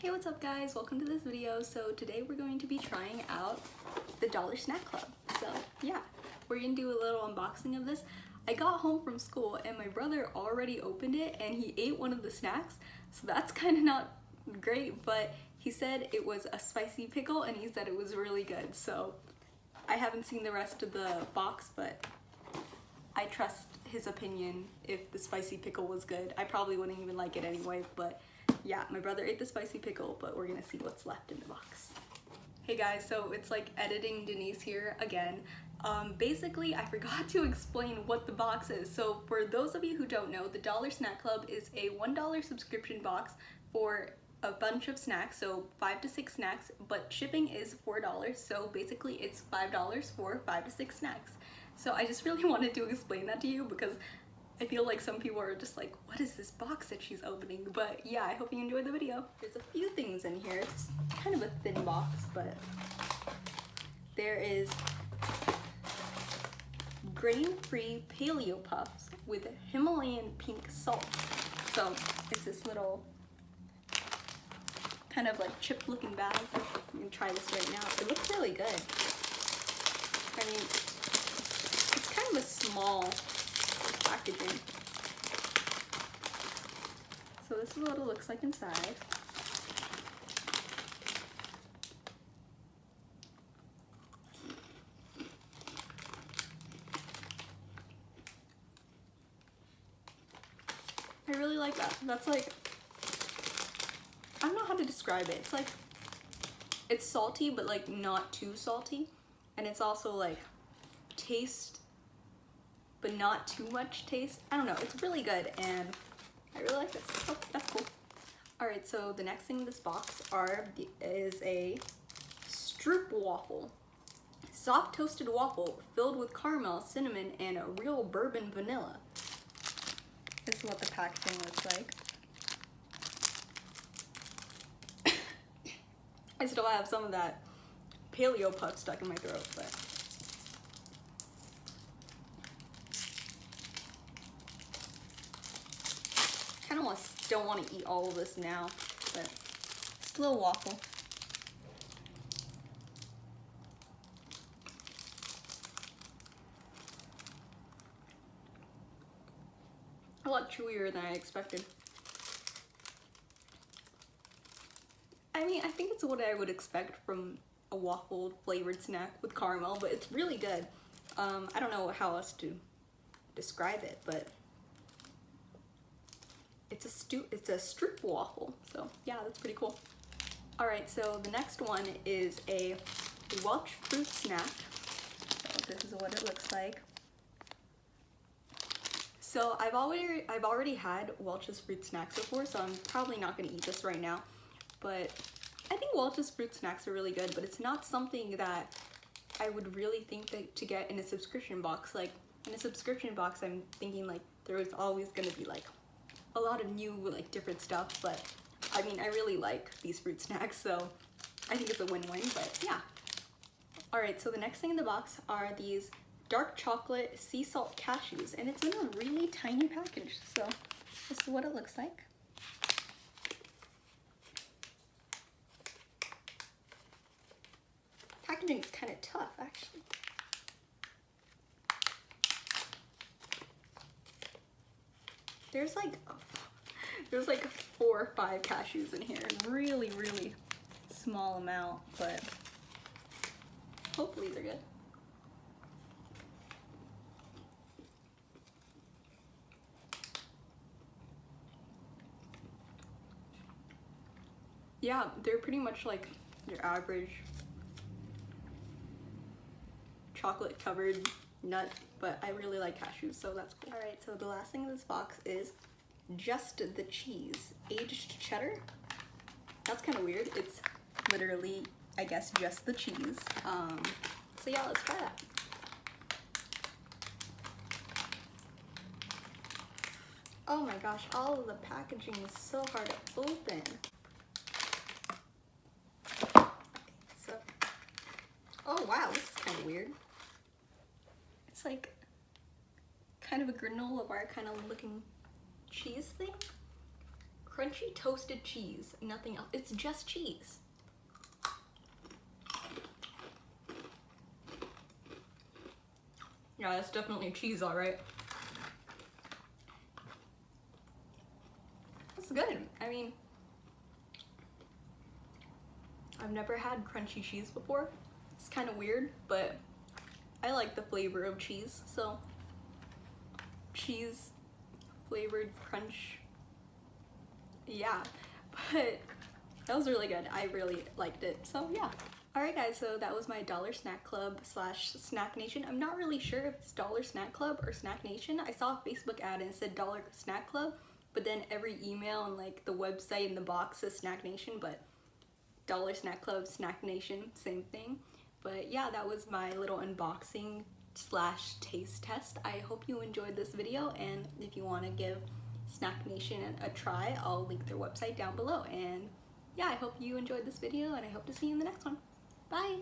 Hey, what's up guys? Welcome to this video. So today we're going to be trying out the Dollar Snack Club. So yeah, we're gonna do a little unboxing of this. I got home from school and my brother already opened it and he ate one of the snacks. So that's kind of not great, but he said it was a spicy pickle and he said it was really good. So I haven't seen the rest of the box, but I trust his opinion. If the spicy pickle was good, I probably wouldn't even like it anyway, but yeah, my brother ate the spicy pickle, but we're gonna see what's left in the box. Hey guys, so it's like editing Denise here again. Basically, I forgot to explain what the box is. So for those of you who don't know, the Dollar Snack Club is a $1 subscription box for a bunch of snacks, so 5 to 6 snacks, but shipping is $4, so basically it's $5 for 5 to 6 snacks. So I just really wanted to explain that to you because I feel like some people are just like, what is this box that she's opening? But yeah, I hope you enjoyed the video. There's a few things in here. It's kind of a thin box, but there is grain-free Paleo Puffs with Himalayan pink salt. So it's this little kind of like chip looking bag. I'm gonna try this right now. It looks really good. I mean, it's kind of a small packaging. So this is what it looks like inside. I really like that. That's like, I don't know how to describe it. It's like, it's salty, but like not too salty. And it's also like taste, but not too much taste. I don't know, it's really good and I really like this. Oh, that's cool. Alright, so the next thing in this box is a Stroop waffle. Soft toasted waffle filled with caramel, cinnamon, and a real bourbon vanilla. This is what the packaging looks like. I still have some of that Paleo Puff stuck in my throat, but kind of almost don't want to eat all of this now, but it's a little waffle. A lot chewier than I expected. I mean, I think it's what I would expect from a waffle flavored snack with caramel, but it's really good. I don't know how else to describe it, but it's a Stroop waffle. So yeah, that's pretty cool. All right, so the next one is a Welchs fruit snack. So this is what it looks like. So I've already had Welch's fruit snacks before, so I'm probably not gonna eat this right now. But I think Welch's fruit snacks are really good, but it's not something that I would really think that to get in a subscription box. Like in a subscription box, I'm thinking like there's always gonna be like a lot of new like different stuff, but I mean I really like these fruit snacks, so I think it's a win-win, but yeah. Alright, so the next thing in the box are these dark chocolate sea salt cashews, and it's in a really tiny package, so this is what it looks like. Packaging is kind of tough actually. There's like 4 or 5 cashews in here, really small amount, but hopefully they're good. Yeah, they're pretty much like your average chocolate covered nut, but I really like cashews, so that's cool. All right, so the last thing in this box is just the cheese, aged cheddar. That's kind of weird. It's literally, I guess, just the cheese. So yeah, let's try that. Oh my gosh, all of the packaging is so hard to open. So, oh wow, this is kind of weird. It's like kind of a granola bar kind of looking cheese thing. crunchy toasted cheese, nothing else. It's just cheese. Yeah, that's definitely cheese, all right. It's good. I mean, I've never had crunchy cheese before. It's kind of weird, but I like the flavor of cheese, so cheese flavored crunch. Yeah, but that was really good. I really liked it, so yeah. Alright guys, so that was my Dollar Snack Club slash Snack Nation. I'm not really sure if it's Dollar Snack Club or Snack Nation. I saw a Facebook ad and it said Dollar Snack Club, but then every email and like the website in the box says Snack Nation, but Dollar Snack Club, Snack Nation, same thing. But yeah, that was my little unboxing slash taste test. I hope you enjoyed this video, and if you want to give Snack Nation a try, I'll link their website down below. And yeah, I hope you enjoyed this video, and I hope to see you in the next one. Bye!